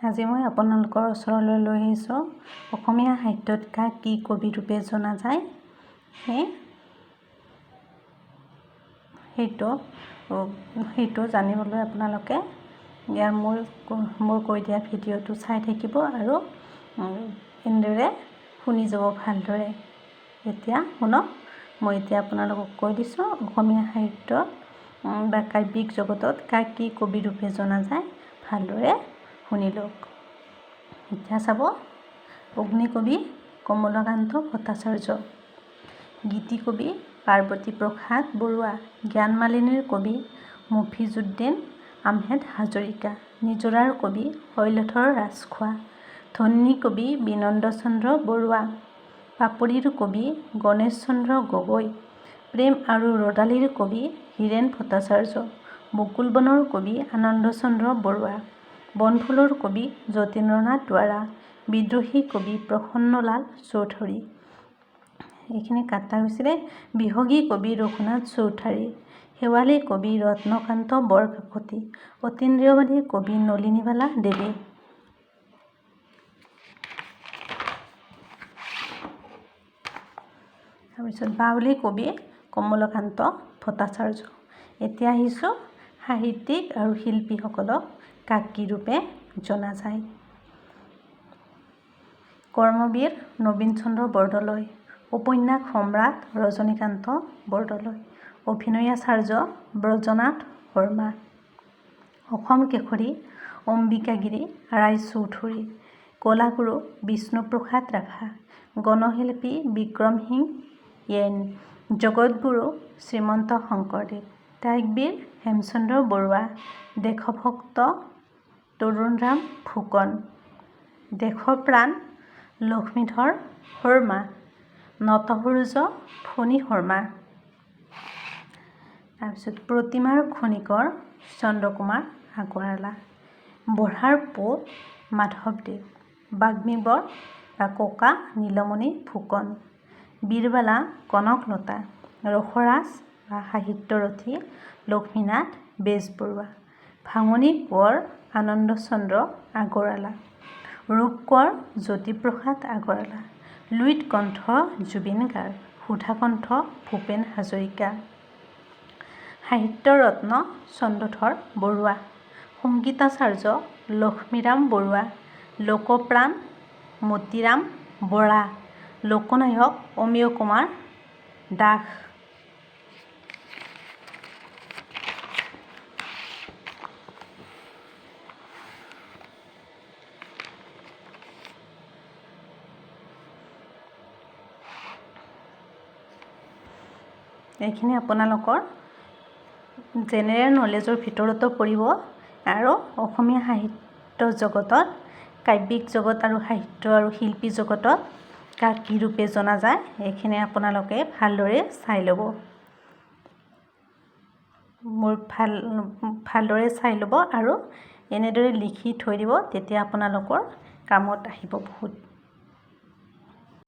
আজি মই আপোনালোকৰ ওচৰলৈ লৈ আহিছোঁ অসমীয়া সাহিত্যত কাক কি কবি ৰূপে জনা যায় সেইটো জানিবলৈ আপোনালোকে ইয়াৰ মোৰ কৈ দিয়া ভিডিঅ'টো চাই থাকিব আৰু এনেদৰে শুনি যাব ভালদৰে। এতিয়া শুনক, মই এতিয়া আপোনালোকক কৈ দিছোঁ অসমীয়া সাহিত্য বা কাব্যিক জগতত কাক কি কবি ৰূপে জনা যায়, ভালদৰে শুনি লওক। এতিয়া চাব, অগ্নিকবি কমলাকান্ত ভট্টাচাৰ্য, গীতিকবি পাৰ্বতী প্ৰসাদ বৰুৱা, জ্ঞানমালিনীৰ কবি মফিজুদ্দিন আহমেদ হাজৰিকা, নিজৰাৰ কবি শৈলধৰ ৰাজখোৱা, ধন্যী কবি বিনন্দ চন্দ্ৰ বৰুৱা, পাপৰিৰ কবি গণেশ চন্দ্ৰ গগৈ, প্ৰেম আৰু ৰদালিৰ কবি হীৰেন ভট্টাচাৰ্য, বকুলবনৰ কবি আনন্দ চন্দ্ৰ বৰুৱা, বনফুলৰ কবি যতীন্দ্ৰনাথ দুৱৰা, বিদ্ৰোহী কবি প্ৰসন্নলাল চৌধুৰী, এইখিনি কাটা হৈছিলে, বিহগী কবি ৰঘুনাথ চৌধুৰী, শেৱালী কবি ৰত্নকান্ত বৰকাকতি, অতীন্দ্ৰিয়বাদী কবি নলিনীবালা দেৱী। তাৰপিছত বাউলী কবি কমলাকান্ত ভট্টাচাৰ্য। এতিয়া আহিছোঁ সাহিত্যিক আৰু শিল্পীসকলক কাক কি ৰূপে জনা যায়। কৰ্মবীৰ নবীন চন্দ্ৰ বৰদলৈ, উপন্যাস সম্ৰাট ৰজনীকান্ত বৰদলৈ, অভিনয়াচাৰ্য ব্ৰজনাথ শৰ্মা, অসম কেশৰী অম্বিকাগিৰি ৰায়চৌধুৰী, কলাগুৰু বিষ্ণুপ্ৰসাদ ৰাভা, গণশিল্পী বিক্ৰমসিং য়েন, জগতগুৰু শ্ৰীমন্ত শংকৰদেৱ, ত্যাগবীৰ হেমচন্দ্ৰ বৰুৱা, দেশভক্ত তৰুণৰাম ফুকন, দেশপ্ৰাণ লক্ষ্মীধৰ শৰ্মা, নটসূৰ্য ফণী শৰ্মা। তাৰপিছত প্ৰতিমাৰ খনিকৰ চন্দ্ৰকুমাৰ আগৰৱালা, বঢ়াৰ পুত মাধৱদেৱ, বাগ্মীবৰ বা ককা নীলমণি ফুকন, বীৰবালা কনকলতা, ৰসৰাজ বা সাহিত্যৰথী লক্ষ্মীনাথ বেজবৰুৱা, ভাঙনি কোঁৱৰ আনন্দচন্দ্ৰ আগৰৱালা, ৰূপকোঁৱৰ জ্যোতিপ্ৰসাদ আগৰৱালা, লুইত কণ্ঠ জুবিন গাৰ্গ, সুধাকণ্ঠ ভূপেন হাজৰিকা, সাহিত্যৰত্ন চন্দ্ৰধৰ বৰুৱা, সংগীতাচাৰ্য লক্ষ্মীৰাম বৰুৱা, লোকপ্ৰাণ মতিৰাম বৰা, লোকনায়ক অমিয় কুমাৰ দাস। এইখিনি আপোনালোকৰ জেনেৰেল নলেজৰ ভিতৰতো পৰিব আৰু অসমীয়া সাহিত্য জগতত কাব্যিক জগত আৰু সাহিত্য আৰু শিল্পী জগতত কাক কি ৰূপে জনা যায়, এইখিনি আপোনালোকে ভালদৰে চাই ল'ব। ভালদৰে চাই ল'ব আৰু এনেদৰে লিখি থৈ দিব, তেতিয়া আপোনালোকৰ কামত আহিব বহুত।